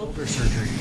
Shoulder surgery.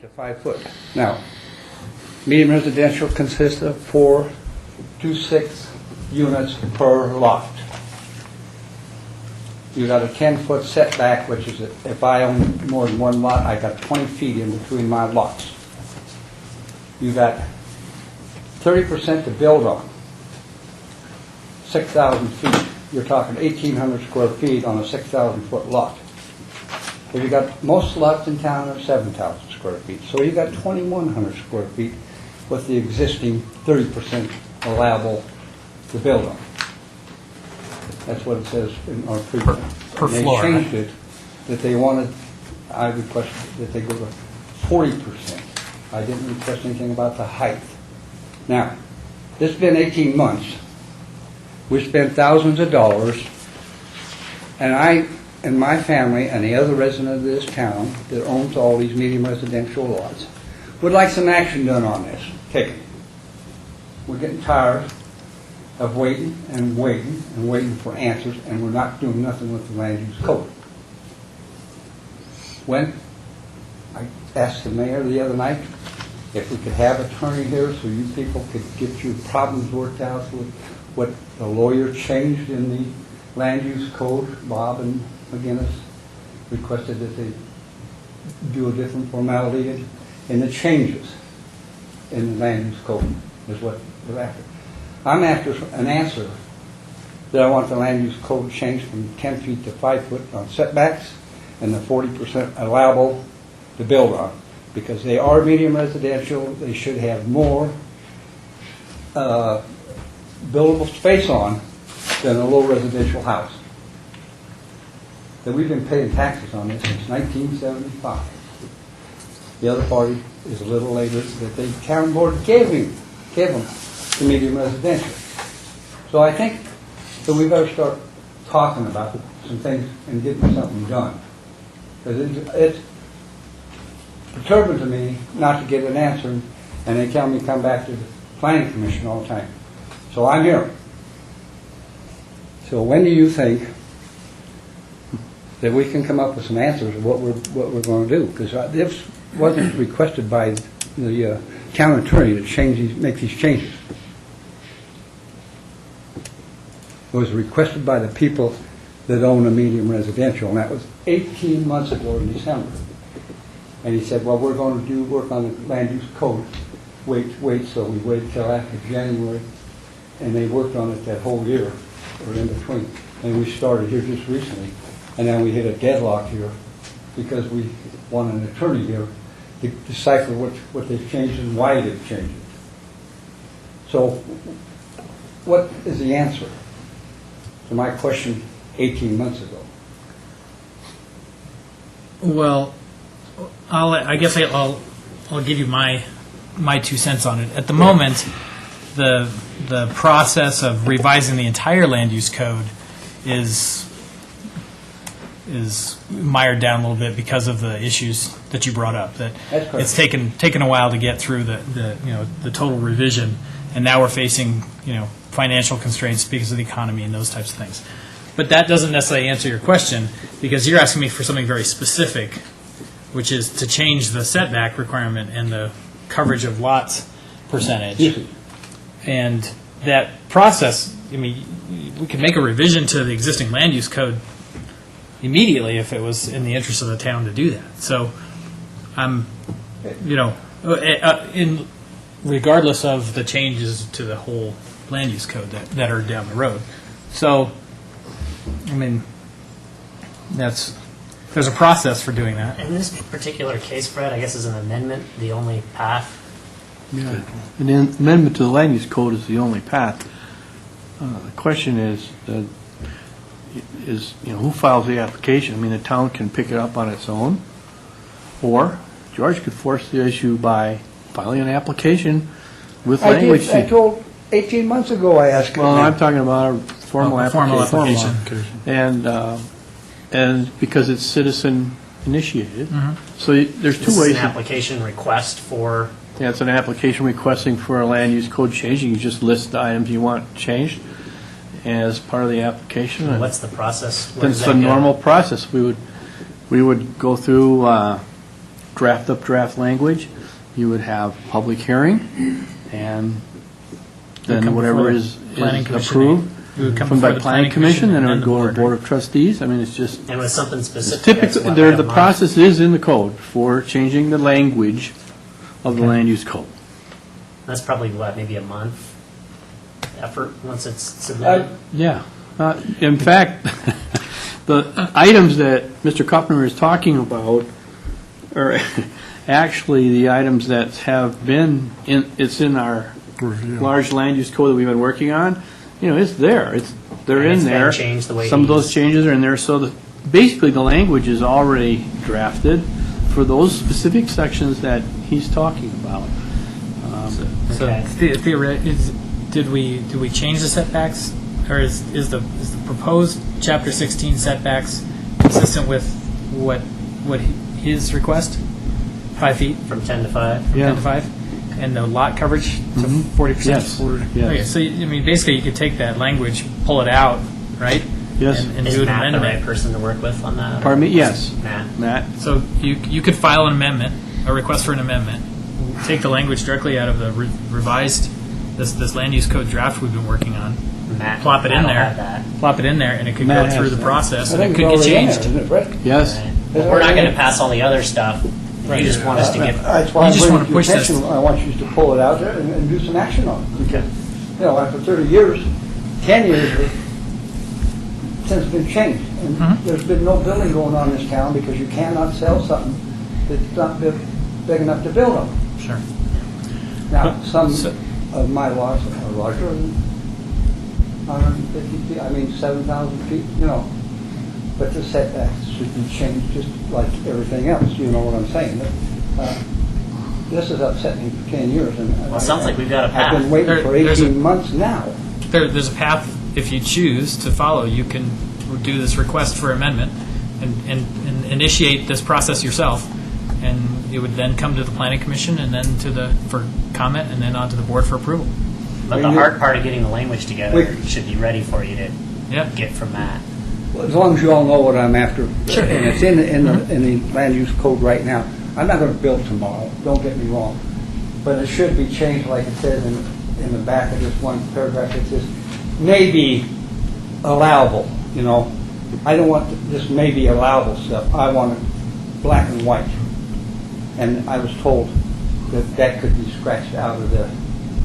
To 5 foot. Now, medium residential consists of 4 to 6 units per lot. You got a 10-foot setback, which is if I own more than one lot, I got 20 feet in between my lots. You got 30% to build on. 6,000 feet. You're talking 1,800 square feet on a 6,000 foot lot. Well, you got most lots in town are 7,000 square feet. So you got 2,100 square feet with the existing 30% allowable to build on. That's what it says in our previous. Per They floor, changed right? it, that they wanted, I requested that they go to 40%. I didn't request anything about the height. Now, this has been 18 months. We spent thousands of dollars, and I and my family and the other resident of this town that owns all these medium residential lots would like some action done on this. Taken. We're getting tired of waiting and waiting and waiting for answers, and we're not doing nothing with the land use code. When I asked the mayor the other night if we could have an attorney here so you people could get your problems worked out with what the lawyer changed in the land use code, Bob and McGinnis requested that they do a different formality in the changes in the land use code is what they're after. I'm after an answer that I want the land use code changed from 10 feet to 5 foot on setbacks and the 40% allowable to build on. Because they are medium residential, they should have more buildable space on than a low residential house. That we've been paying taxes on this since 1975. The other party is a little later that the town board gave them to medium residential. So I think that we better start talking about some things and getting something done. Because perturbing to me not to get an answer, and they tell me come back to the planning commission all the time. So I'm here. So when do you think that we can come up with some answers of what we're going to do? Because this wasn't requested by the town attorney to make these changes. It was requested by the people that own a medium residential, and that was 18 months ago in December. And he said, well, we're going to work on the land use code. Wait, so we waited till after January, and they worked on it that whole year, or in between. And we started here just recently, and then we hit a deadlock here because we want an attorney here to decipher what they've changed and why they've changed it. So what is the answer to my question 18 months ago? Well, I guess I'll give you my 2 cents on it. At the moment, the process of revising the entire land use code is mired down a little bit because of the issues that you brought up. That That's correct. it's taken a while to get through the total revision, and now we're facing financial constraints because of the economy and those types of things. But that doesn't necessarily answer your question, because you're asking me for something very specific, which is to change the setback requirement and the coverage of lots percentage. Yes. And that process, we could make a revision to the existing land use code immediately if it was in the interest of the town to do that. So, in regardless of the changes to the whole land use code that are down the road. So, there's a process for doing that. In this particular case, Fred, I guess is an amendment the only path? Yeah, an amendment to the land use code is the only path. The question is who files the application? The town can pick it up on its own, or George could force the issue by filing an application with language. I told 18 months ago I asked. Well, I'm talking about a formal application. Formal application. And because it's citizen initiated, so there's This two is ways. an application request for, Yeah, it's an application requesting for a land use code change. You just list the items you want changed as part of the application. and what's the process? Where does It's that the go? normal process. We would go through, draft language. You would have public hearing, and It'll then come whatever before is the planning commission. approved It would come from before by the planning commission, then it and would go to the board, board of trustees. It's just, And with something it's specific? typical, that's what, there, like a the month? process is in the code for changing the language of the land use code. That's probably maybe a month effort once it's submitted? Yeah. In fact, the items that Mr. Kupner is talking about are actually the items that have been it's in our large land use code that we've been working on. It's there. They're And in it's been there. changed the way Some of those he's- changes are in there. So basically, the language is already drafted for those specific sections that he's talking about. So Okay. did we change the setbacks, or is the proposed Chapter 16 setbacks consistent with what his request? 5 feet From 10 to 5? from Yeah. 10 to 5, and the lot coverage to 40%. Yes. Yes. Okay, so basically you could take that language, pull it out, right? Yes. And Is do an Matt the right amendment. person to work with on that? Pardon me? Yes. Matt? Matt? So you could file an amendment, a request for an amendment, take the language directly out of the revised this land use code draft we've been working on, Matt, plop it in Matt'll there. have that. plop it in there, and it could Matt go through has the that. process, I and it think could it's get already in there, changed. isn't it, Brett? Yes. Right. Well, we're not going to pass all the other stuff. Right. You just want us to get, That's why You I'm just bringing wanna it to your push this. attention. I want you to pull it out there and do some action on it. okay. After 30 years, 10 years since it's been changed. And there's been no building going on in this town because you cannot sell something that's not big enough to build on. Sure. Now, some So- of my lots are larger than 150 feet, 7,000 feet, But the setbacks should be changed just like everything else, you know what I'm saying? This has upset me for 10 years. And Well, it sounds like we've got a I've path. been waiting for There's a- 18 months now. There's a path, if you choose to follow. You can do this request for amendment and initiate this process yourself, and it would then come to the planning commission and then for comment and then on to the board for approval. But the hard part of getting the language together should be ready for you to Yeah. get from that. Well, as long as you all know what I'm after, and it's in the land use code right now. I'm not going to build tomorrow, don't get me wrong, but it should be changed, like it says in the back of this one paragraph. It says, may be allowable, you know. I don't want this may be allowable stuff. I want it black and white. And I was told that could be scratched out of there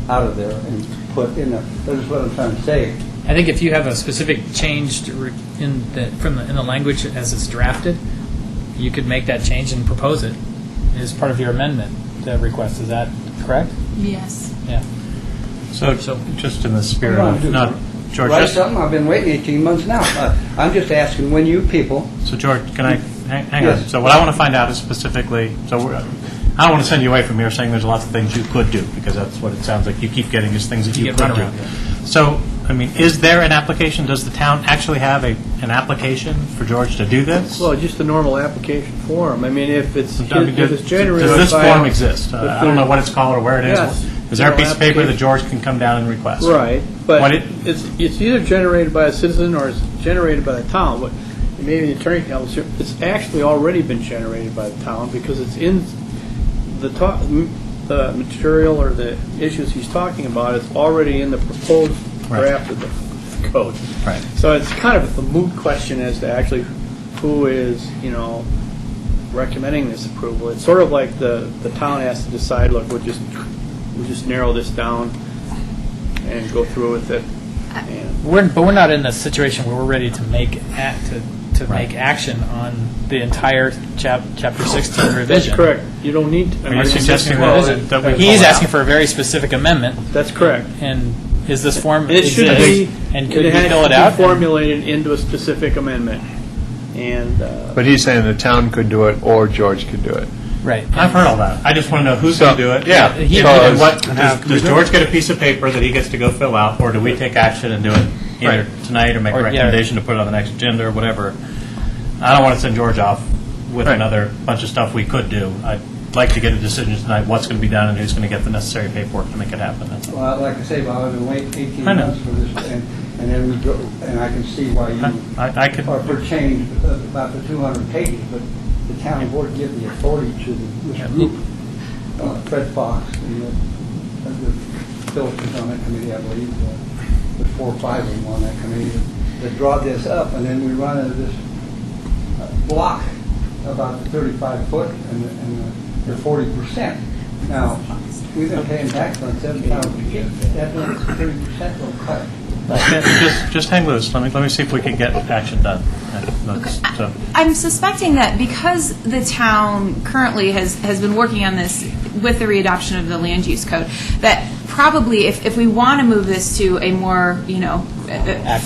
and put in there. That's what I'm trying to say. I think if you have a specific change in the language as it's drafted, you could make that change and propose it as part of your amendment request. Is that correct? Yes. Yeah. So just in the spirit What of, do I not, do? George, Write just, something? I've been waiting 18 months now. I'm just asking when you people, so George, can I, hang on. Yes. So what I want to find out is specifically, I don't want to send you away from here saying there's lots of things you could do, because that's what it sounds like you keep getting is things that you get could run do. around, yeah. So, I mean, is there an application? Does the town actually have an application for George to do this? Well, just a normal application form. I mean, if it's Does generated this by- form exist? I don't know what it's called or where it is. Yes. Is there a piece of paper that Application. George can come down and request? Right, What but it- it's either generated by a citizen or it's generated by the town, but maybe the attorney tells you, it's actually already been generated by the town because it's in the material or the issues he's talking about, it's already in the proposed Right. draft of the code. Right. So it's kind of a moot question as to actually who is, recommending this approval. It's sort of like the town has to decide, look, we'll just narrow this down and go through with it. And But we're not in a situation where we're ready to make make action on the entire chapter 16 revision. That's correct. You don't need to. Are you suggesting Well, that we He's pull asking out? for a very specific amendment, That's correct. and is this form It should be, and could it we has fill to it be out? formulated into a specific amendment. And, But he's saying the town could do it, or George could do it. Right. I've heard all that. I just want to know who's going to do it. Yeah. He- And what, does George get a piece of paper that he gets to go fill out, or do we take action and do it either Right. tonight or make Or, a yeah. recommendation to put it on the next agenda or whatever? I don't want to send George off with Right. another bunch of stuff we could do. I'd like to get a decision tonight, what's going to be done and who's going to get the necessary paperwork to make it happen. That's all. well, like I say, Bob, I've been waiting 18 I know. months for this, and then we go, and I can see why you I could, are for change about the 200 pages, but the town board give the authority to this group, Fred Fox, and the Phillips on that committee, I believe, the 4 or 5 of them on that committee, that draw this up, and then we run into this block about the 35 foot and the 40%. Now, we've been paying tax on 7,000 feet, that means 30% will cut. just hang loose. Let me see if we can get action done. So, I'm suspecting that because the town currently has been working on this with the readoption of the land use code, that probably if we want to move this to a more,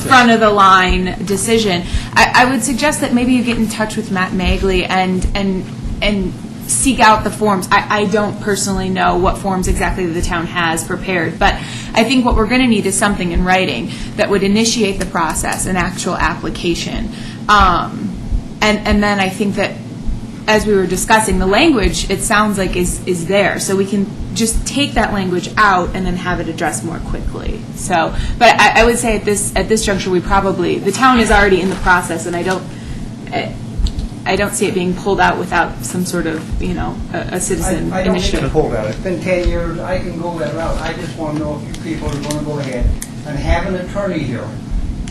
front of the line decision, I would suggest that maybe you get in touch with Matt Magley and seek out the forms. I don't personally know what forms exactly the town has prepared, but I think what we're going to need is something in writing that would initiate the process, an actual application. And then I think that, as we were discussing, the language, it sounds like is there, so we can just take that language out and then have it addressed more quickly. So, but I would say at this juncture, the town is already in the process, and I don't see it being pulled out without some sort of, a citizen I don't need to initiative. pull that. It's been 10 years, I can go that route. I just want to know if you people are going to go ahead and have an attorney here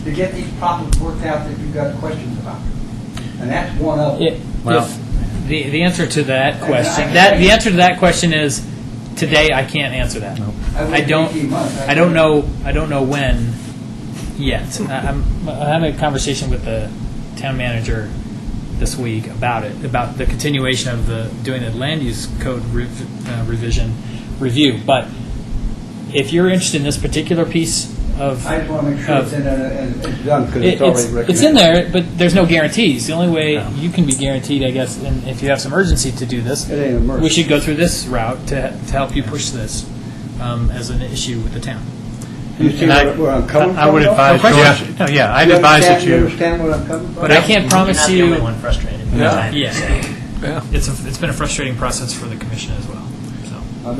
to get these problems worked out that you've got questions about. And that's one of them. Well- The answer to that question, I- the answer to that question is, today I can't answer that. I don't know when yet. I'm having a conversation with the town manager this week about it, about the continuation of doing the land use code revision review. But if you're interested in this particular piece of, I just want to make sure it's in and it's done because it's already recommended. it's in there, but there's no guarantees. The only way you can be guaranteed, I guess, and if you have some urgency to do this, It ain't emergency. we should go through this route to help you push this as an issue with the town. You see and I- where I'm coming from? I would though? advise No question. George, no, yeah, I'd You advise that understand- you, understand where I'm coming from? But I can't promise You're not the you. only one frustrated. Yeah. Yeah. it's been a frustrating process for the commission as well, so. I've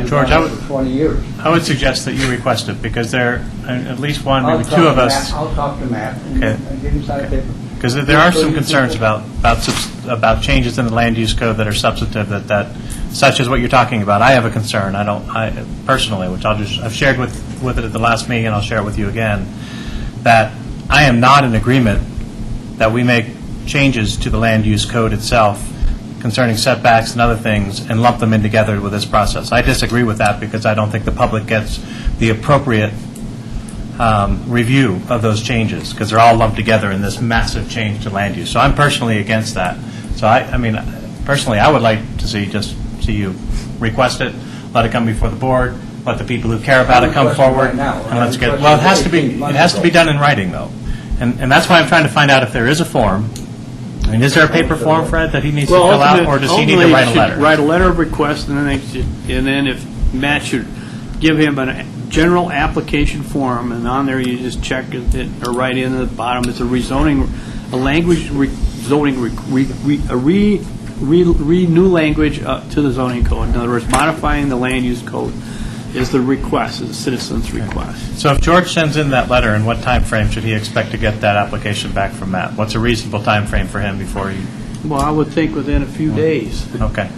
been George, I would- for 20 years. I would suggest that you request it, because there, at least one, I'll maybe talk two of to us, Matt. I'll talk to Matt and Okay. and give him some paper. because there are some concerns about changes in the land use code that are substantive, such as what you're talking about. I have a concern, I personally, which I've shared with it at the last meeting, and I'll share it with you again, that I am not in agreement that we make changes to the land use code itself concerning setbacks and other things and lump them in together with this process. I disagree with that because I don't think the public gets the appropriate review of those changes, because they're all lumped together in this massive change to land use. So I'm personally against that. So I mean, personally, I would like to see you request it, let it come before the board, let the people who care about it come Request it right forward, now. and let's get, Request well, it it has to be, 18 months it has to be ago. done in writing, though. And that's why I'm trying to find out if there is a form. I mean, is there a paper form, Fred, that he needs to fill out, or does he need to write a letter? Write a letter of request, and then if Matt should give him a general application form, and on there you just check it, or write in at the bottom, it's a rezoning, a language zoning, new language to the zoning code. In other words, modifying the land use code is the request, is a citizen's request. So if George sends in that letter, in what time frame should he expect to get that application back from Matt? What's a reasonable time frame for him before he, Well, I would think within a few days. okay.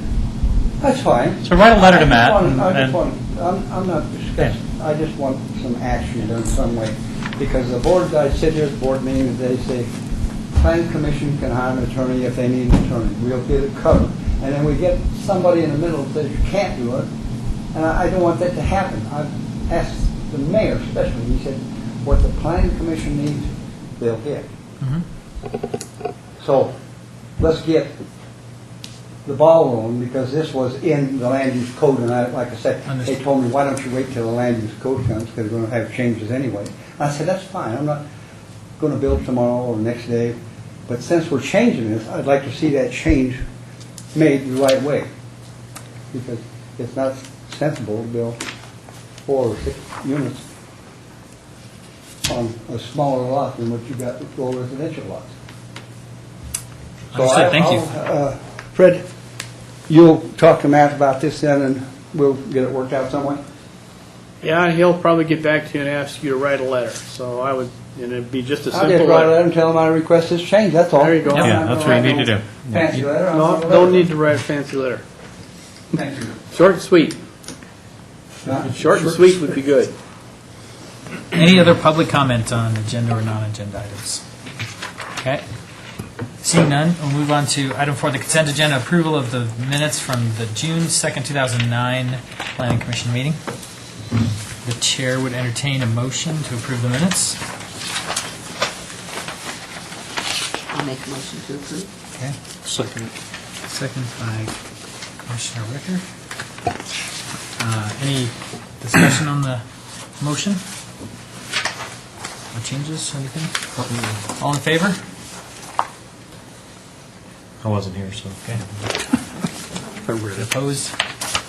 That's fine. So write a letter to Matt, I and- just want, I'm not discussing, I just want some action done some way. Because the boards, I sit here at the board meetings, they say, planning commission can hire an attorney if they need an attorney. We'll get it covered. And then we get somebody in the middle that says you can't do it. And I don't want that to happen. I've asked the mayor especially, he said, what the planning commission needs, they'll get. So let's get the ball rolling, because this was in the land use code, and like I said, they told me, why don't you wait till the land use code comes, because we're going to have changes anyway. And I said, that's fine, I'm not going to build tomorrow or next day, but since we're changing this, I'd like to see that change made the right way, because it's not sensible to build 4 or 6 units on a smaller lot than what you got with 4 residential lots. Understood. Thank you. Fred, you'll talk to Matt about this then, and we'll get it worked out some way? Yeah, he'll probably get back to you and ask you to write a letter, so I would, and it'd be just a I'll simple just write a letter. letter and tell him I request this change, that's all. There you go. I'm Yeah, not that's gonna what you write need to no do. Fancy letter. I'm No, not gonna don't write need to write a fancy letter. Thank you. Short and sweet. Not- Short and sweet would be good. Any other public comment on agenda or non-agenda items? Okay. Seeing none, we'll move on to item 4, the consent agenda, approval of the minutes from the June 2nd, 2009 Planning Commission meeting. The chair would entertain a motion to approve the minutes. I'll make a motion to approve. Okay. Second. Second by Commissioner Ricker. Any discussion on the motion? Or changes, anything? All in favor? I wasn't here, so. Okay. Opposed?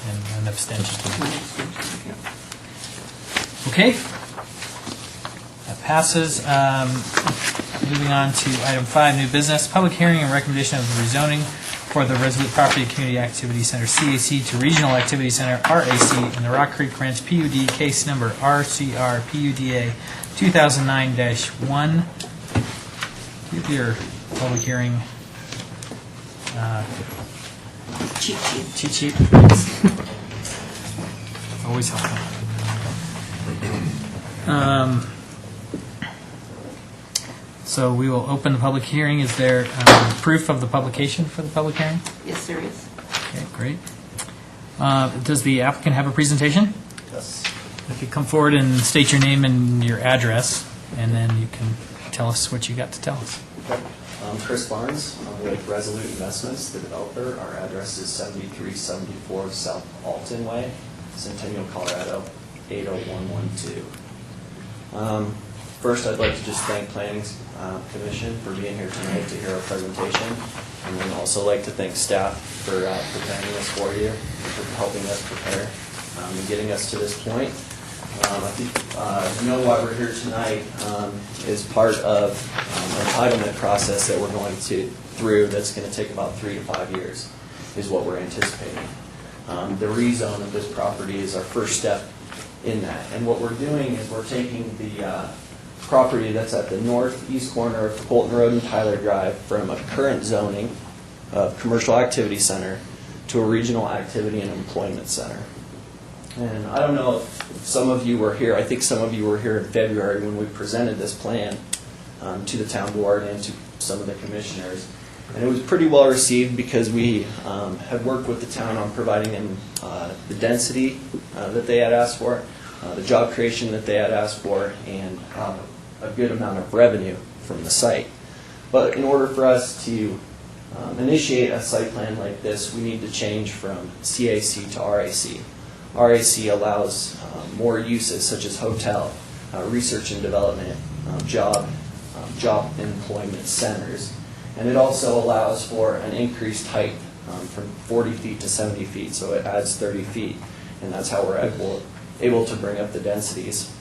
And an abstention. Okay. That passes. Moving on to item 5, new business, public hearing and recommendation of rezoning for the Resolute Property Community Activity Center, CAC, to Regional Activity Center, RAC, in the Rock Creek Ranch PUD, case number RCR PUDA 2009-1. Give your public hearing Cheat sheet. cheat sheet. Always helpful. So we will open the public hearing. Is there proof of the publication for the public hearing? Yes, there is. Okay, great. Does the applicant have a presentation? Yes. If you come forward and state your name and your address, and then you can tell us what you got to tell us. I'm Chris Barnes. I'm with Resolute Investments, the developer. Our address is 7374 South Alton Way, Centennial, Colorado, 80112. First, I'd like to just thank Planning Commission for being here tonight to hear our presentation. And then also like to thank staff for preparing this for you, for helping us prepare and getting us to this point. I think you know why we're here tonight is part of an entitlement process that we're going through that's going to take about 3 to 5 years, is what we're anticipating. The rezone of this property is our first step in that. And what we're doing is we're taking the property that's at the northeast corner of Colton Road and Tyler Drive from a current zoning of commercial activity center to a regional activity and employment center. And I don't know if some of you were here, I think some of you were here in February when we presented this plan to the town board and to some of the commissioners. And it was pretty well received because we had worked with the town on providing them the density that they had asked for, the job creation that they had asked for, and a good amount of revenue from the site. But in order for us to initiate a site plan like this, we need to change from CAC to RAC. RAC allows more uses such as hotel, research and development, job and employment centers. And it also allows for an increased height from 40 feet to 70 feet, so it adds 30 feet. And that's how we're able to bring up the densities.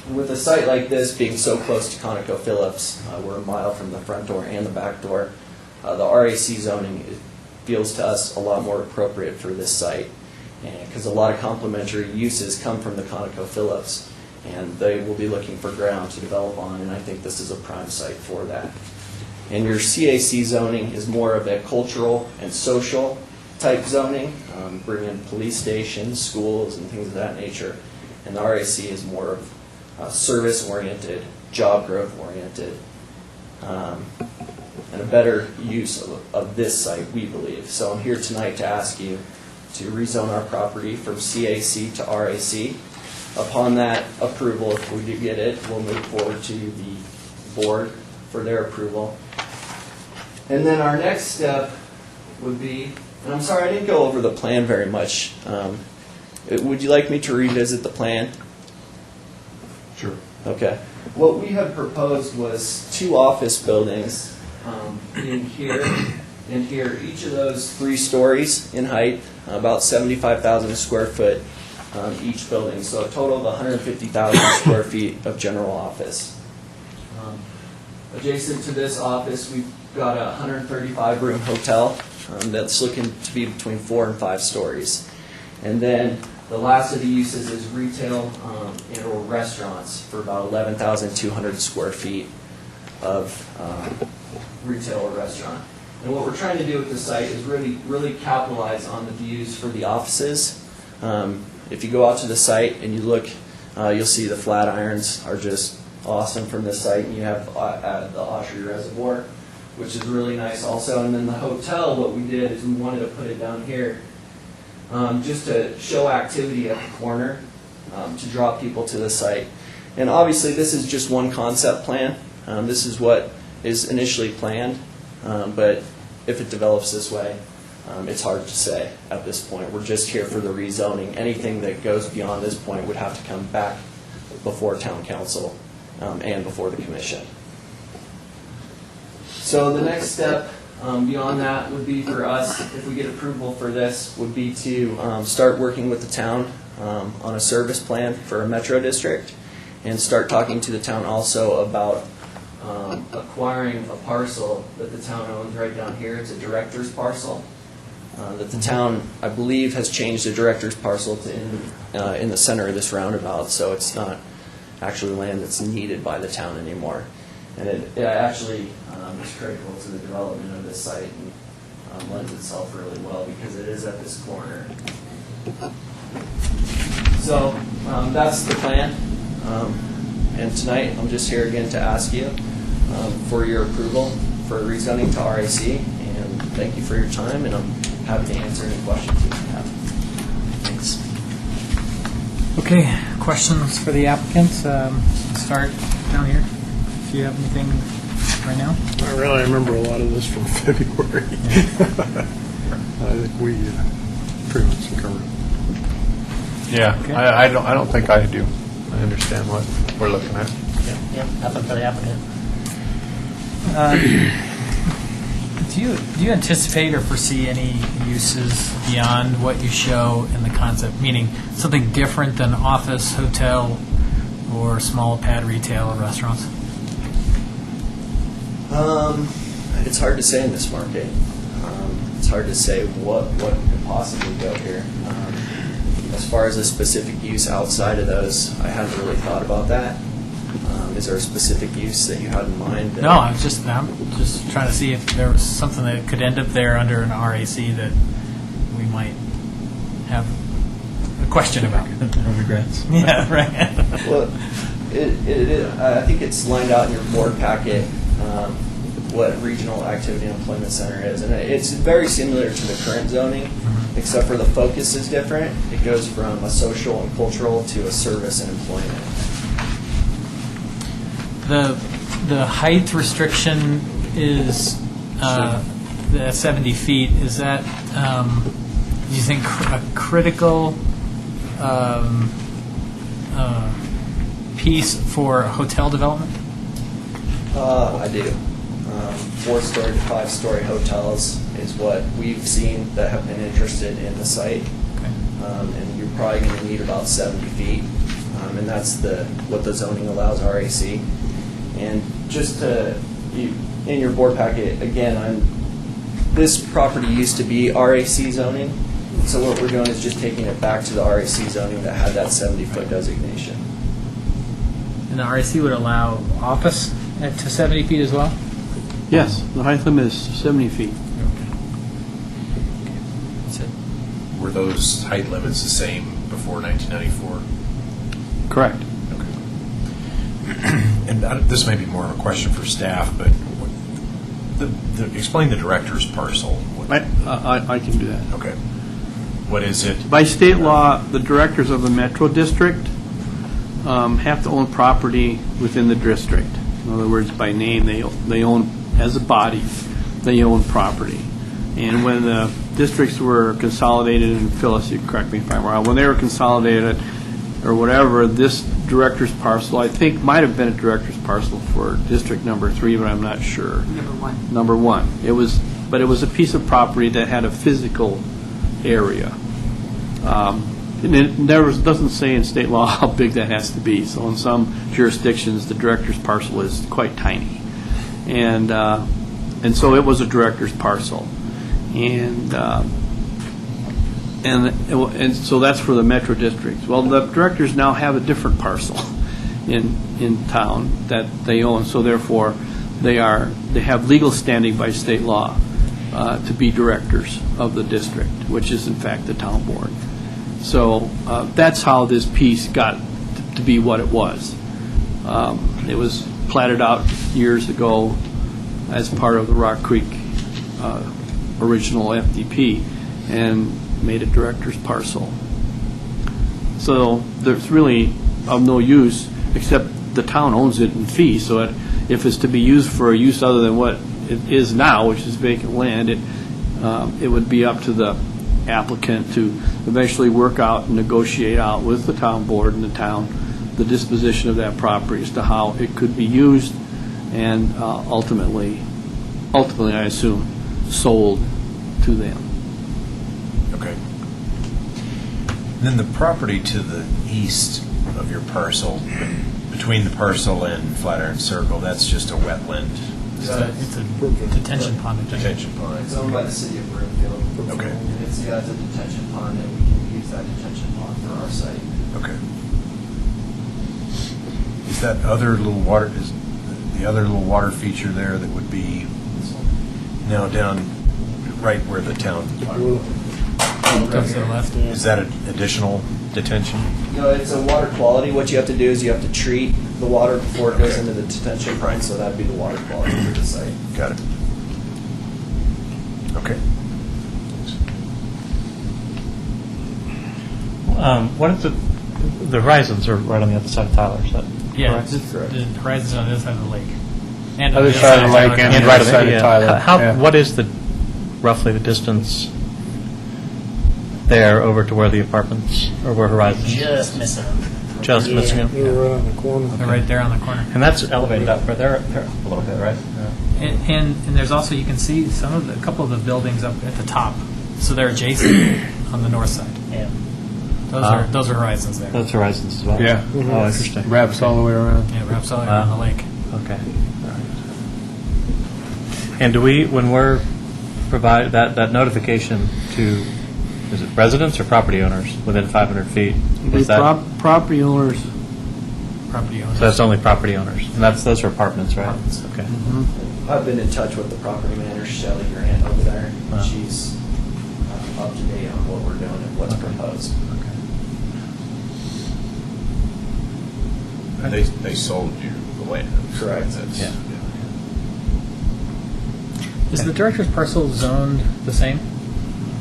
And with a site like this being so close to ConocoPhillips, we're a mile from the front door and the back door, the RAC zoning feels to us a lot more appropriate for this site, because a lot of complementary uses come from the ConocoPhillips, and they will be looking for ground to develop on, and I think this is a prime site for that. And your CAC zoning is more of a cultural and social type zoning, bringing police stations, schools, and things of that nature. And the RAC is more of service-oriented, job growth-oriented, and a better use of this site, we believe. So I'm here tonight to ask you to rezone our property from CAC to RAC. Upon that approval, if we do get it, we'll move forward to the board for their approval. And then our next step would be, and I'm sorry I didn't go over the plan very much. Would you like me to revisit the plan? Sure. Okay. What we had proposed was 2 office buildings in here and here. Each of those 3 stories in height, about 75,000 square foot each building. So a total of 150,000 square feet of general office. Adjacent to this office, we've got a 135-room hotel that's looking to be between 4 and 5 stories. And then the last of the uses is retail and or restaurants for about 11,200 square feet of retail or restaurant. And what we're trying to do with the site is really capitalize on the views for the offices. If you go out to the site and you look, you'll see the Flatirons are just awesome from this site. And you have the Autry Reservoir, which is really nice also. And then the hotel, what we did is we wanted to put it down here just to show activity at the corner, to draw people to the site. And obviously this is just one concept plan. This is what is initially planned, but if it develops this way, it's hard to say at this point. We're just here for the rezoning. Anything that goes beyond this point would have to come back before town council and before the commission. So the next step beyond that would be for us, if we get approval for this, would be to start working with the town on a service plan for a metro district, and start talking to the town also about acquiring a parcel that the town owns right down here. It's a director's parcel that the town, I believe, has changed the director's parcel to in the center of this roundabout, so it's not actually land that's needed by the town anymore. And it actually is critical to the development of this site and lends itself really well because it is at this corner. So that's the plan. And tonight I'm just here again to ask you for your approval for rezoning to RAC. And thank you for your time, and I'm happy to answer any questions you have. Thanks. Okay, questions for the applicant? Start down here. If you have anything right now. I really remember a lot of this from February. I think we pretty much covered it. Yeah, Okay. I don't think I do. I understand what we're looking at. Yeah, nothing for the applicant. Do you anticipate or foresee any uses beyond what you show in the concept, meaning something different than office, hotel, or small pad retail or restaurants? It's hard to say in this market. It's hard to say what could possibly go here. As far as a specific use outside of those, I hadn't really thought about that. Is there a specific use that you had in mind? No, I'm just trying to see if there was something that could end up there under an RAC that we might have a question about. No regrets. Yeah, right. Well, I think it's lined out in your board packet what Regional Activity and Employment Center is, and it's very similar to the current zoning, except for the focus is different. It goes from a social and cultural to a service and employment. The height restriction is the 70 feet. Is that, do you think, a critical piece for hotel development? I do. 4-story to 5-story hotels is what we've seen that have been interested in the site. Okay. And you're probably going to need about 70 feet. And that's what the zoning allows RAC. And just in your board packet, again, this property used to be RAC zoning. So what we're doing is just taking it back to the RAC zoning that had that 70-foot designation. And the RAC would allow office to 70 feet as well? Yes, the height limit is 70 feet. That's it. Were those height limits the same before 1994? Correct. And this may be more of a question for staff, but explain the director's parcel. I can do that. Okay. What is it? By state law, the directors of the Metro District have to own property within the district. In other words, by name, they own, as a body, they own property. And when the districts were consolidated, and Phyllis, you correct me if I'm wrong, when they were consolidated or whatever, this director's parcel, I think, might have been a director's parcel for District Number 3, but I'm not sure. Number one. It was a piece of property that had a physical area. And it never doesn't say in state law how big that has to be. So in some jurisdictions, the director's parcel is quite tiny, and so it was a director's parcel, and so that's for the Metro District. Well, the directors now have a different parcel in town that they own. So therefore, they have legal standing by state law to be directors of the district, which is in fact the town board. So that's how this piece got to be what it was. It was platted out years ago as part of the Rock Creek original FDP and made a director's parcel. So there's really of no use except the town owns it in fee. So if it's to be used for a use other than what it is now, which is vacant land, it would be up to the applicant to eventually work out and negotiate out with the town board and the town the disposition of that property as to how it could be used and ultimately I assume sold to them. Okay. And then the property to the east of your parcel, between the parcel and Flatiron Circle, that's just a wetland. It's a detention pond. Detention pond. It's owned by the city of Broomfield. Okay. And it's a detention pond, and we can use that detention pond for our site. Okay. Is that other little water, is the other little water feature there that would be now down right where the town, Goes to the left. is that an additional detention? No, it's a water quality. What you have to do is you have to treat the water before it goes Okay. into the detention pond, so that'd be the water quality for the site. Got it. Okay. What is the horizons are right on the other side of Tyler, is that Yeah, correct? the horizon's on the other side of the lake. And on Other the side of the lake Tyler and County. the right side of Tyler. How, Yeah. what is roughly the distance there over to where the apartments, or where Horizons? Just missing them. Just missing them. They're right on the corner. They're right there on the corner. And that's elevated up, but they're up a little bit, right? And there's also, you can see a couple of the buildings up at the top, so they're adjacent on the north side. Yeah. Those are horizons there. Those horizons as well. Yeah. Oh, interesting. Wraps all the way around. Yeah, wraps all around the lake. Okay. And do we, when we're provide that notification to, is it residents or property owners within 500 feet? Is that, Property owners, Property owners. so that's only property owners, and those are apartments, right? Apartments. Okay. I've been in touch with the property manager, Shelley Grant, over there. Wow. She's up to date on what we're doing and what's proposed. They sold you the land. Correct. That's- Yeah. Is the director's parcel zoned the same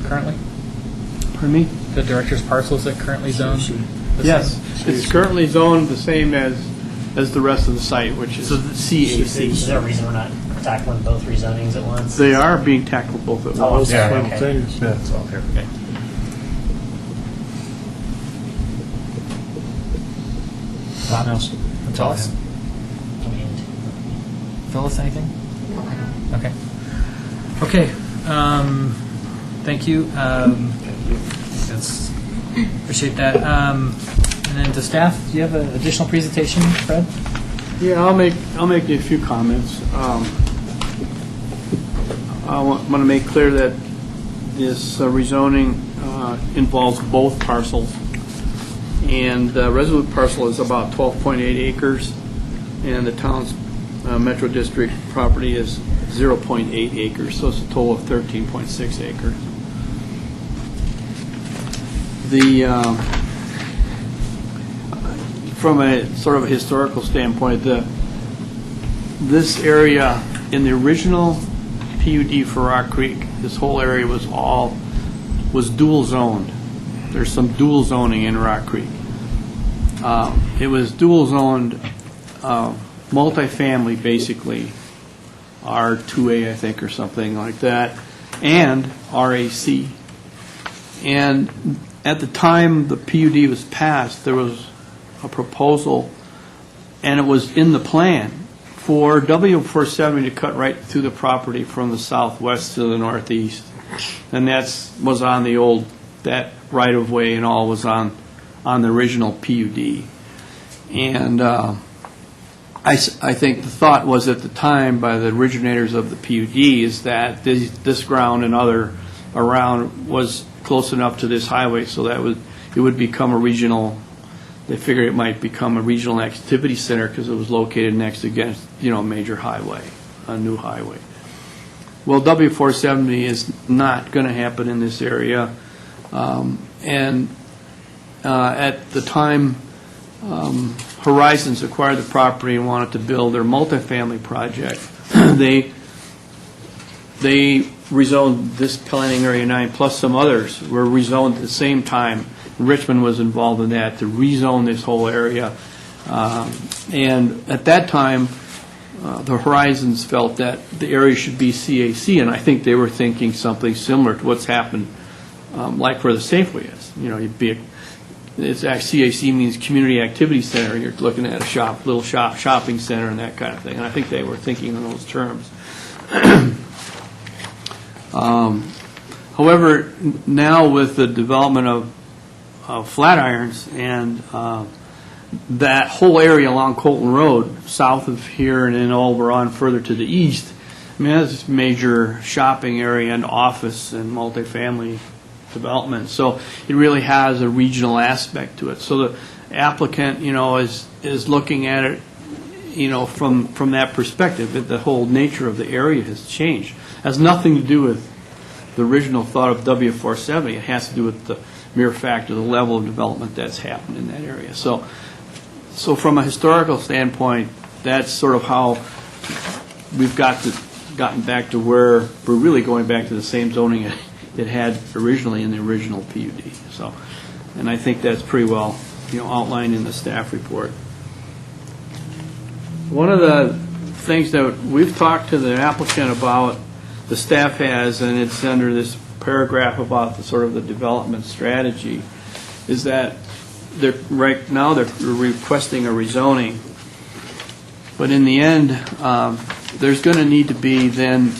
currently? pardon me? The director's parcel, is it currently zoned? the Yes, same? it's currently zoned the same as the rest of the site, which is So the Is CAC. there a reason we're not tackling both rezonings at once? They are being tackled both at Oh, once. yeah. Simultaneous. Okay. Bob? That's all I have. Phyllis, anything? Okay. Okay. Thank you. Appreciate that. And then to staff, do you have an additional presentation, Fred? Yeah, I'll make a few comments. I want to make clear that this rezoning involves both parcels, and the Resolute parcel is about 12.8 acres, and the town's Metro District property is 0.8 acres, so it's a total of 13.6 acres. From a sort of a historical standpoint, this area in the original PUD for Rock Creek, this whole area was dual zoned. There's some dual zoning in Rock Creek. It was dual zoned multifamily, basically, R2A, I think, or something like that, and RAC. And at the time the PUD was passed, there was a proposal, and it was in the plan, for W470 to cut right through the property from the southwest to the northeast. And that was on the old, that right-of-way and all was on the original PUD. And I think the thought was at the time by the originators of the PUD is that this ground and other around was close enough to this highway so that it would become a regional, they figured it might become a regional activity center because it was located next against, a major highway, a new highway. Well, W470 is not going to happen in this area. And at the time, Horizons acquired the property and wanted to build their multifamily project. They rezoned this planning area 9 plus some others were rezoned at the same time. Richmond was involved in that to rezone this whole area. And at that time, the Horizons felt that the area should be CAC, and I think they were thinking something similar to what's happened, like where the Safeway is. It's actually CAC means Community Activity Center. You're looking at a little shopping center and that kind of thing. And I think they were thinking in those terms. However, now with the development of Flatirons and that whole area along Colton Road, south of here and then over on further to the east, that's a major shopping area and office and multifamily development. So it really has a regional aspect to it. So the applicant, is looking at it, from that perspective, that the whole nature of the area has changed. It has nothing to do with the original thought of W470. It has to do with the mere fact of the level of development that's happened in that area. So from a historical standpoint, that's sort of how we've gotten back to where we're really going back to the same zoning it had originally in the original PUD. So, and I think that's pretty well, outlined in the staff report. One of the things that we've talked to the applicant about, the staff has, and it's under this paragraph about the sort of the development strategy, is that right now, they're requesting a rezoning. But in the end, there's going to need to be then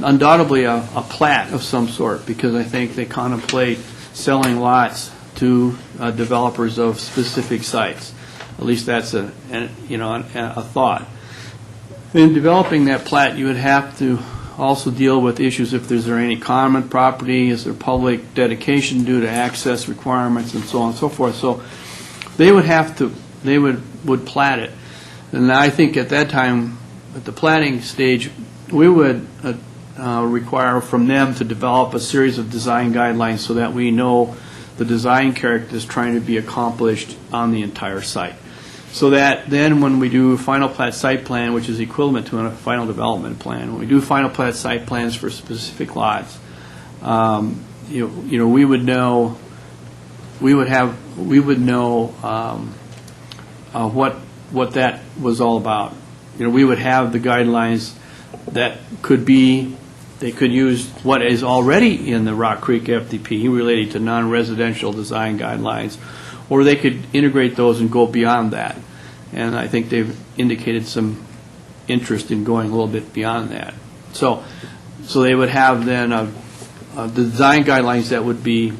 undoubtedly a plat of some sort, because I think they contemplate selling lots to developers of specific sites. At least that's a thought. In developing that plat, you would have to also deal with issues if there's any common property, is there public dedication due to access requirements, and so on and so forth. So they would plat it. And I think at that time, at the platting stage, we would require from them to develop a series of design guidelines so that we know the design character is trying to be accomplished on the entire site. So that then when we do a final plat site plan, which is equivalent to a final development plan, when we do final plat site plans for specific lots, we would know what that was all about. We would have the guidelines that they could use what is already in the Rock Creek FDP related to non-residential design guidelines, or they could integrate those and go beyond that. And I think they've indicated some interest in going a little bit beyond that. So they would have then the design guidelines that would be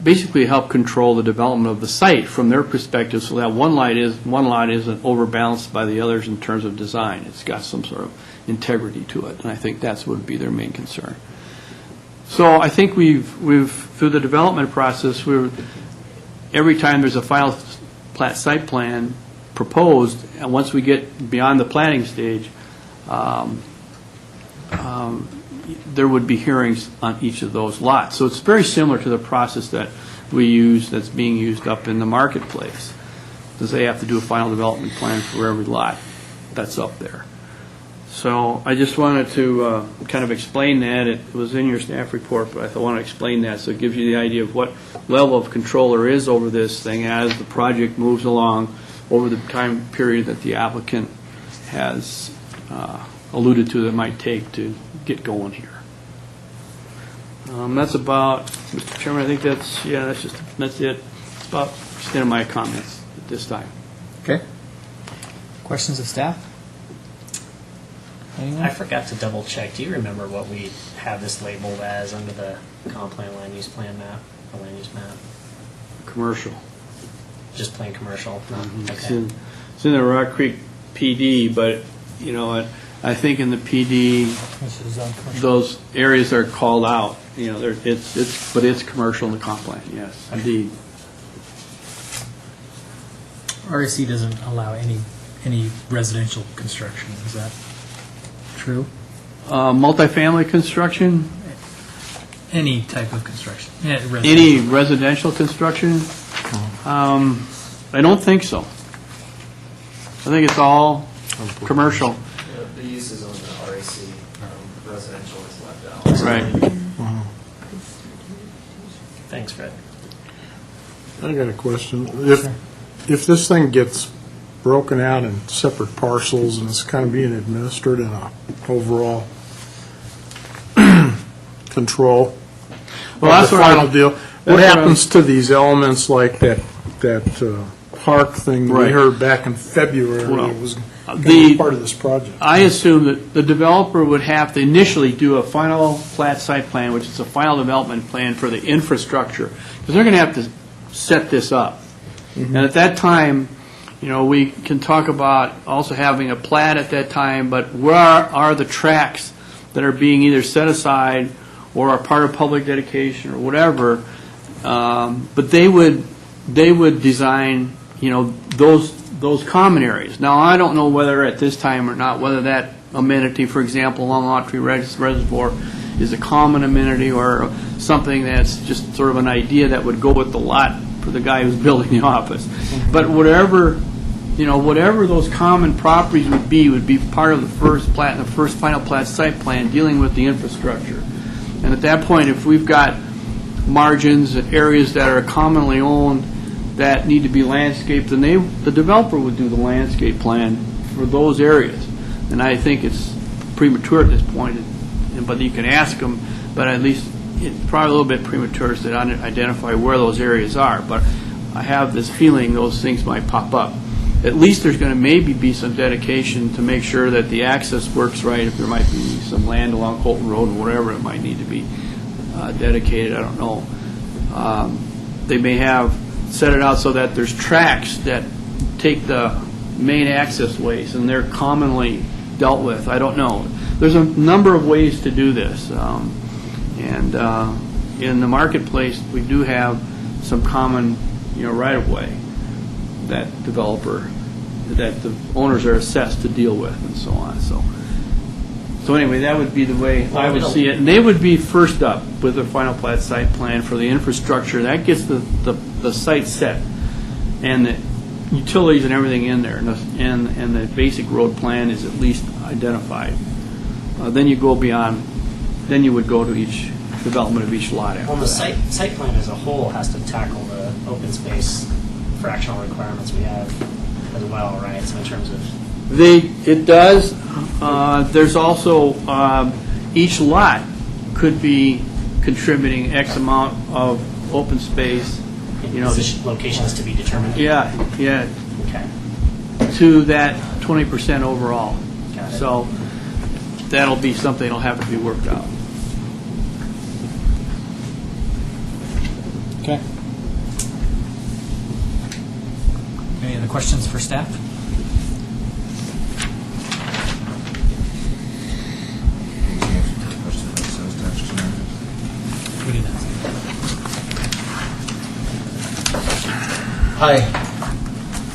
basically help control the development of the site from their perspective, so that one lot isn't overbalanced by the others in terms of design. It's got some sort of integrity to it, and I think that's what would be their main concern. So I think we've through the development process, every time there's a final plat site plan proposed, and once we get beyond the planning stage, there would be hearings on each of those lots. So it's very similar to the process that we use, that's being used up in the marketplace, because they have to do a final development plan for every lot that's up there. So I just wanted to kind of explain that. It was in your staff report, but I want to explain that so it gives you the idea of what level of control there is over this thing as the project moves along over the time period that the applicant has alluded to that it might take to get going here. That's about, Mr. Chairman, I think that's it. It's about the extent of my comments at this time. Okay. Questions of staff? Anyone? I forgot to double check. Do you remember what we have this labeled as under the comp plan land use plan map, the land use map? Commercial. Just plain commercial? No? It's Okay. in the Rock Creek PD, but, I think in the PD, This is on commercial. those areas are called out. But it's commercial in the comp plan, yes, indeed. RSC doesn't allow any residential construction, is that true? Multifamily construction, Any type of construction? Yeah, any residential construction? I don't think so. I think it's all commercial. The uses on the RAC, residential is left out. Right. Thanks, Fred. I got a question. If this thing gets broken out in separate parcels and it's kind of being administered in a overall control, Well, that's the what I- final deal, what that's what happens to these elements like that park thing we Right. heard back in February Well, that was gonna the- be part of this project? I assume that the developer would have to initially do a final plat site plan, which is a final development plan for the infrastructure, because they're going to have to set this up. And at that time, we can talk about also having a plat at that time, but where are the tracks that are being either set aside or are part of public dedication or whatever? But they would design, those common areas. Now, I don't know whether at this time or not, whether that amenity, for example, along Autry Reservoir is a common amenity or something that's just sort of an idea that would go with the lot for the guy who's building the office. But whatever those common properties would be part of the first plat, the first final plat site plan dealing with the infrastructure. And at that point, if we've got margins and areas that are commonly owned that need to be landscaped, then the developer would do the landscape plan for those areas. And I think it's premature at this point, but you can ask them, but at least it's probably a little bit premature to identify where those areas are, but I have this feeling those things might pop up. At least there's going to maybe be some dedication to make sure that the access works right, if there might be some land along Colton Road or whatever it might need to be dedicated, I don't know. They may have set it out so that there's tracks that take the main access ways, and they're commonly dealt with. I don't know. There's a number of ways to do this. And in the marketplace, we do have some common, right-of-way that the owners are assessed to deal with and so on. So anyway, that would be the way I would see it. And they would be first up with the final plat site plan for the infrastructure. That gets the site set and the utilities and everything in there. And the basic road plan is at least identified. Then you go beyond, then you would go to each development of each lot after Well, the that. site plan as a whole has to tackle the open space fractional requirements we have as well, right? So in terms of It does. There's also, each lot could be contributing X amount of open space, locations to be determined. yeah, Okay. to that 20% overall. Got it. So that'll be something that'll have to be worked out. Okay. Any other questions for staff? We didn't ask. Hi.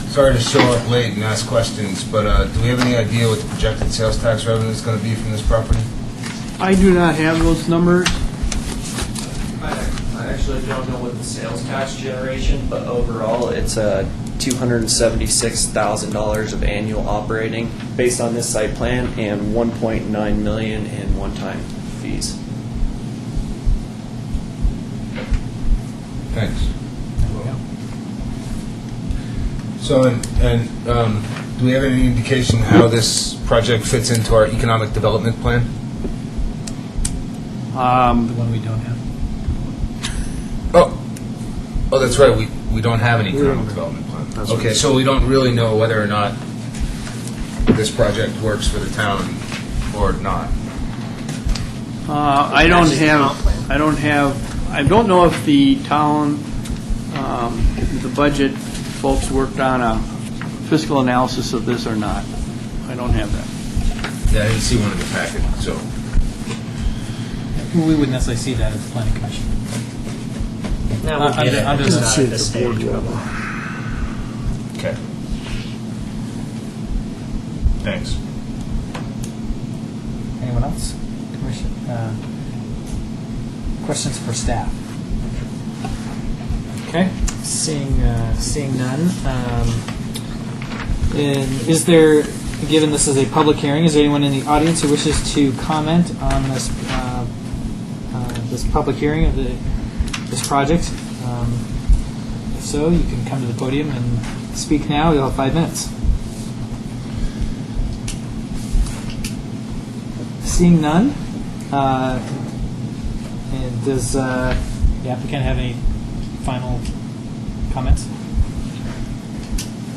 Sorry to show up late and ask questions, but do we have any idea what the projected sales tax revenue is going to be from this property? I do not have those numbers. I actually don't know what the sales tax generation, but overall, it's $276,000 of annual operating based on this site plan and $1.9 million in one-time fees. Thanks. There we go. So, do we have any indication how this project fits into our economic development plan? The one we don't have. Oh, that's right. We don't have an economic development plan. Okay, so we don't really know whether or not this project works for the town or not. I don't know if the town, the budget folks worked on a fiscal analysis of this or not. I don't have that. Yeah, I didn't see one in the packet, so. We wouldn't necessarily see that as the planning commission. Now we'll get it. Under It's the- not at this stage. Okay. Thanks. Anyone else? Commission, questions for staff? Okay, seeing none. And is there, given this is a public hearing, is there anyone in the audience who wishes to comment on this this public hearing of this project? If so, you can come to the podium and speak now. You'll have 5 minutes. Seeing none, and does the applicant have any final comments?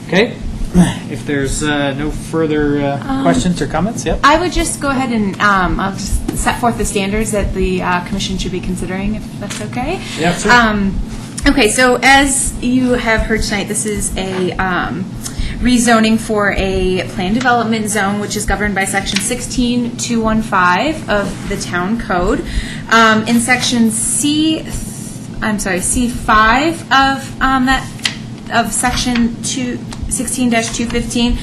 Okay, if there's no further questions or comments, yep. I would just go ahead and I'll just set forth the standards that the commission should be considering, if that's okay. Yeah, sure. Okay, so as you have heard tonight, this is a rezoning for a planned development zone, which is governed by Section 16215 of the Town Code. In Section C5 of Section 16-215,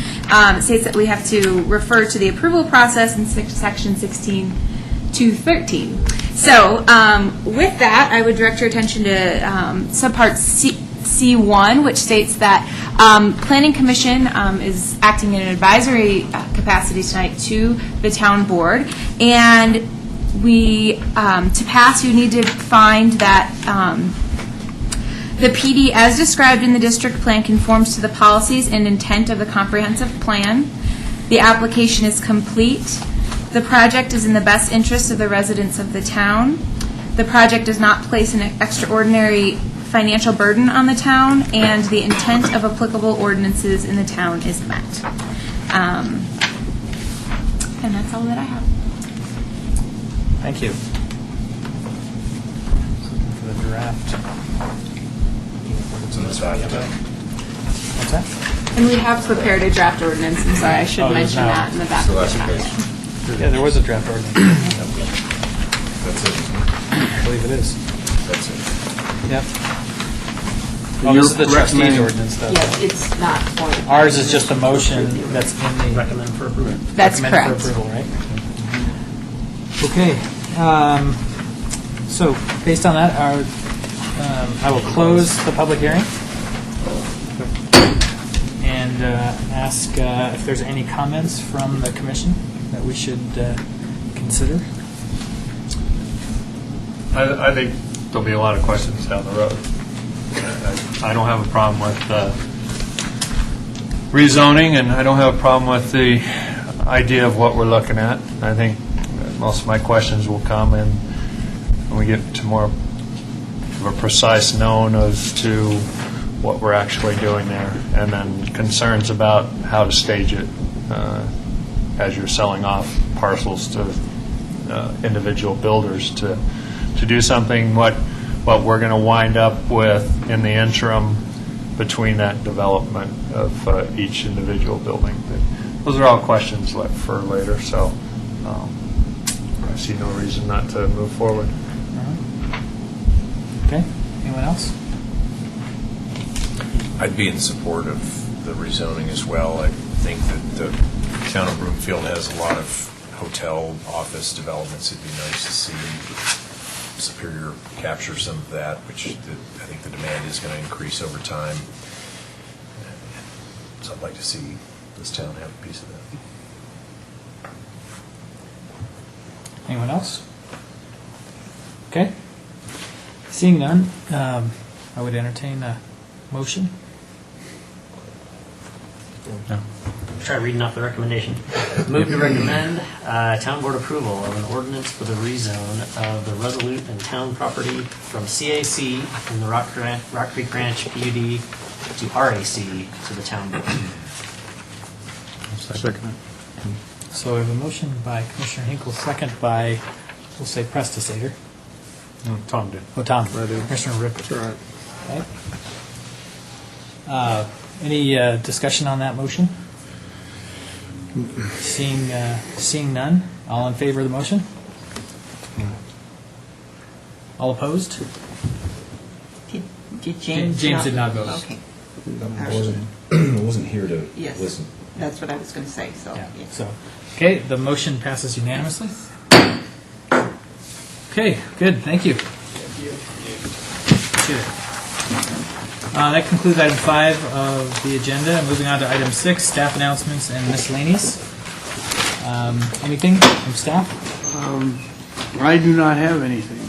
it states that we have to refer to the approval process in Section 16-213. So with that, I would direct your attention to subpart C1, which states that Planning Commission is acting in an advisory capacity tonight to the town board, and we to pass, you need to find that the PD, as described in the district plan, conforms to the policies and intent of the comprehensive plan. The application is complete. The project is in the best interest of the residents of the town. the project does not place an extraordinary financial burden on the town, and the intent of applicable ordinances in the town is met. And that's all that I have. Thank you. For the draft. What's that? And we have prepared a draft ordinance, I'm sorry, I should Oh, there's mention no- that in the back of the packet. Yeah, there was a draft ordinance. That's it. I believe it is. That's it. Yep. Oh, this is the trustees recommending- ordinance, though. Yes, it's not for. Ours is just a motion that's in the. Recommend for approval. That's recommend correct. for approval, right? Okay. So, based on that, I will close the public hearing and ask if there's any comments from the commission that we should consider. I think there'll be a lot of questions down the road. I don't have a problem with rezoning, and I don't have a problem with the idea of what we're looking at. I think most of my questions will come in when we get to more of a precise known as to what we're actually doing there, and then concerns about how to stage it as you're selling off parcels to individual builders to do something. What we're going to wind up with in the interim between that development of each individual building. Those are all questions left for later, so I see no reason not to move forward. Okay. Anyone else? I'd be in support of the rezoning as well. I think that the town of Broomfield has a lot of hotel office developments. It'd be nice to see Superior capture some of that, which I think the demand is going to increase over time. So I'd like to see this town have a piece of that. Anyone else? Okay. Seeing none, I would entertain a motion. Try reading off the recommendation. Move to recommend town board approval of an ordinance for the rezone of the Resolute and town property from CAC in the Rock Creek Ranch PUD to RAC to the town board. Second. So we have a motion by Commissioner Hinkle, second by, we'll say Prestisator. Tom did. Oh, Tom. I did. Commissioner Rippert. All right. Okay. Any discussion on that motion? Seeing none, all in favor of the motion? All opposed? Did James? James did not vote. Okay. I wasn't here to Yes. listen. That's what I was going to say, so. Yeah, yes. so, okay, the motion passes unanimously. Okay, good, thank you. Appreciate it. That concludes item 5 of the agenda. Moving on to item 6, staff announcements and miscellaneous. Anything from staff? I do not have anything.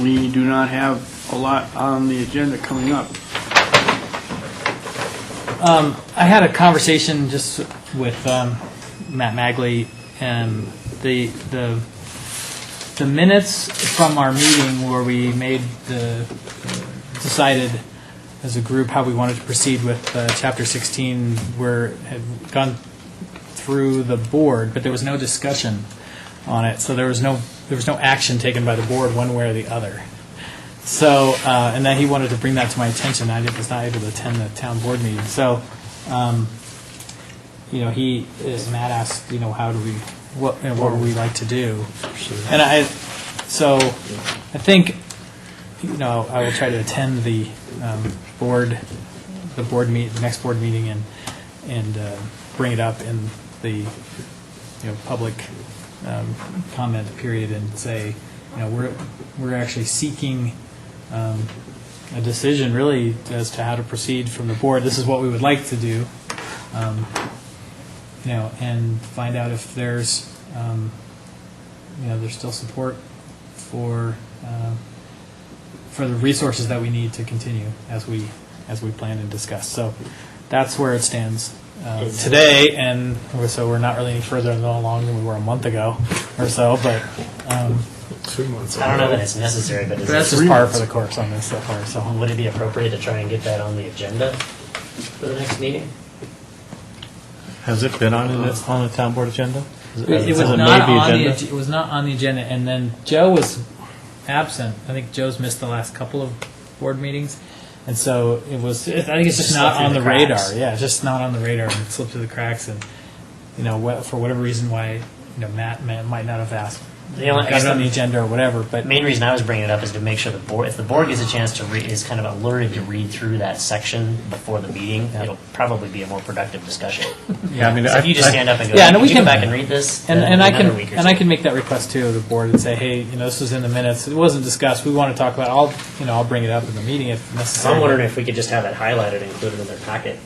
We do not have a lot on the agenda coming up. I had a conversation just with Matt Magley, and the minutes from our meeting where we decided as a group how we wanted to proceed with Chapter 16 had gone through the board, but there was no discussion on it, so there was no action taken by the board one way or the other. So, and then he wanted to bring that to my attention. I was not able to attend the town board meeting. So, Matt asked, what would we like to do? And I think, I will try to attend the next board meeting and bring it up in the, public comment period and say, we're actually seeking a decision really as to how to proceed from the board. This is what we would like to do, and find out if there's, there's still support for the resources that we need to continue as we plan and discuss. So that's where it stands today, and so we're not really any further along than we were a month ago or so. But 2 months. I don't know that it's necessary, but is But that's it, just par for the course on this so far, so. would it be appropriate to try and get that on the agenda for the next meeting? Has it been on the town board agenda? It was Has not made on the, agenda? it was not on the agenda, and then Joe was absent. I think Joe's missed the last couple of board meetings, and so it was, I think it's just not Slipped on through the the cracks. radar. Yeah, it's just not on the radar, and it slipped through the cracks, and, for whatever reason why, Matt might not have asked. The only- I Got guess it on the- the agenda or whatever, but. The main reason I was bringing it up is to make sure the board, if the board gets a chance to read, is kind of alerted to read through that section before the meeting, it'll probably be a more productive discussion. Yeah, I mean, So if you just stand up and go, Yeah, no, "Can we you go can- back and read this?" And, then and I another can week or and I so. can make that request too of the board and say, hey, this was in the minutes. It wasn't discussed. We want to talk about. I'll bring it up in the meeting if So necessary. I'm wondering if we could just have that highlighted and included in their packet.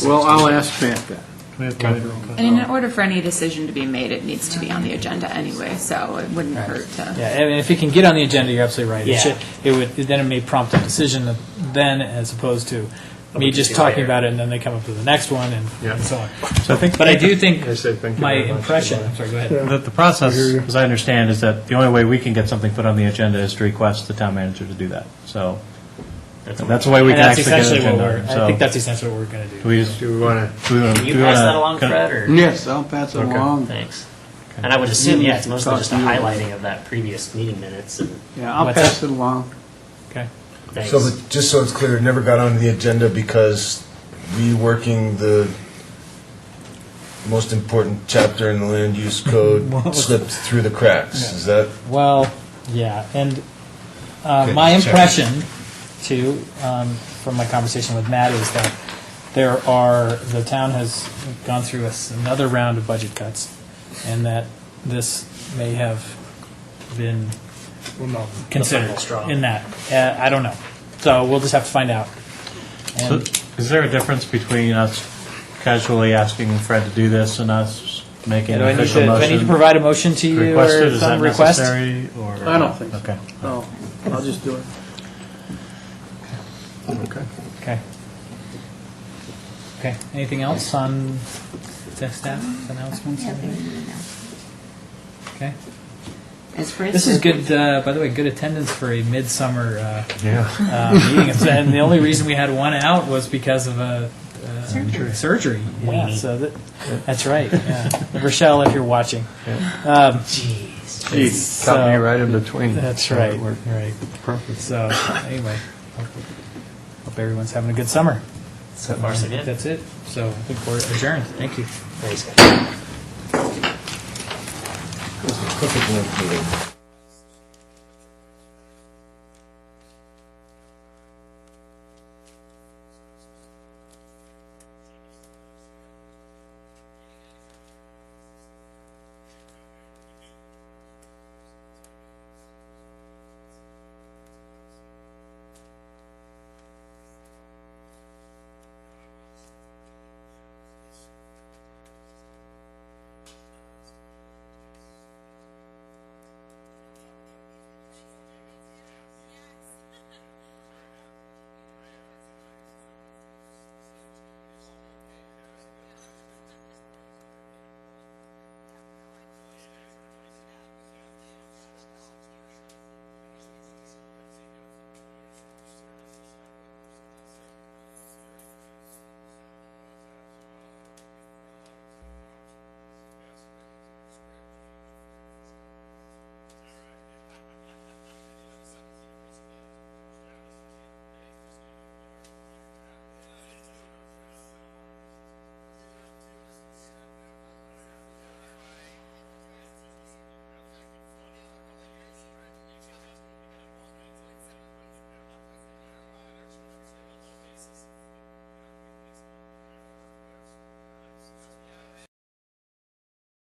Well, I'll ask Matt that. And in order for any decision to be made, it needs to be on the agenda anyway, so it wouldn't hurt to. Yeah, and if it can get on the agenda, you're absolutely right. Yeah. It would then it may prompt a decision then as opposed to me week just or two talking later. about it and then they come up with the next one and so on. So I think. But I do think I say thank you my very much. impression. I'm sorry. Go ahead. The process, I hear you. as I understand, is that the only way we can get something put on the agenda is to request the town manager to do that. So that's the way we And can that's actually get essentially an what agenda. we're. So I think that's essentially what we're going to do. do we just, Do we want to, do we want Can to? you pass that along, Fred, or? Yes, I'll pass it Okay. along. Thanks. And I would assume, yeah, it's mostly Talk just a to you. highlighting of that previous meeting minutes and Yeah, I'll What's pass it along. Okay. things. So, but just so it's clear, it never got onto the agenda because reworking the most important chapter in the land use code slipped through the cracks. Is that? Well, yeah, and Okay, my check. impression, too, from my conversation with Matt, is that the town has gone through another round of budget cuts, and that this may have been considered straw. in that. I don't know. So we'll just have to find out. So And is there a difference between us casually asking Fred to do this and us making do an I need official to motion? provide a motion to to you request it? or Is that some request? necessary? Or I don't think so. Okay. No, I'll just do it. okay. Okay. Okay. Anything else on staff announcements? Okay. As Fred This is said, good, by the way, good attendance for a midsummer Yeah. meeting. And the only reason we had one out was because of a surgery. Yeah, Weenie. so that's right. Yeah. Rochelle, if you're watching. Jeez. Gee, So- caught me right in between. That's So right. it worked Right. Perfect. So anyway, hope everyone's having a good summer. So far, so good. That's it. So I think we're adjourned. Thank you. Thanks, guys. Perfect length meeting.